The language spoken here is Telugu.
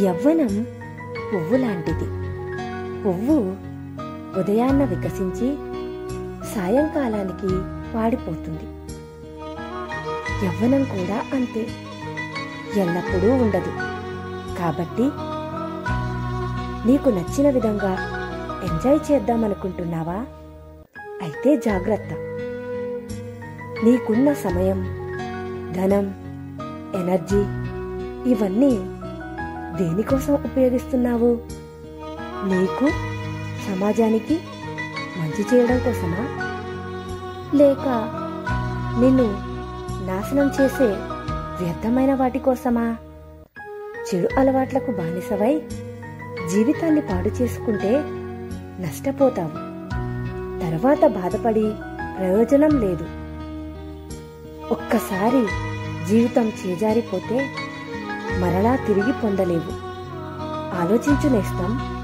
యవ్వనం పువ్వు లాంటిది. పువ్వు ఉదయాన్న వికసించి సాయంకాలానికి వాడిపోతుంది. యవ్వనం కూడా అంతే, ఎల్లప్పుడూ ఉండదు. కాబట్టి నీకు నచ్చిన విధంగా ఎంజాయ్ చేద్దామనుకుంటున్నావా? అయితే జాగ్రత్త. నీకున్న సమయం, ధనం, ఎనర్జీ ఇవన్నీ దేనికోసం ఉపయోగిస్తున్నావు? నీకు, సమాజానికి మంచి చేయడం కోసమా? లేక నిన్ను నాశనం చేసే వ్యర్థమైన వాటి కోసమా? చెడు అలవాట్లకు బానిసవై జీవితాన్ని పాడు చేసుకుంటే నష్టపోతావు. తర్వాత బాధపడి ప్రయోజనం లేదు. ఒక్కసారి జీవితం చేజారిపోతే మరలా తిరిగి పొందలేవు. ఆలోచించు నేస్తం.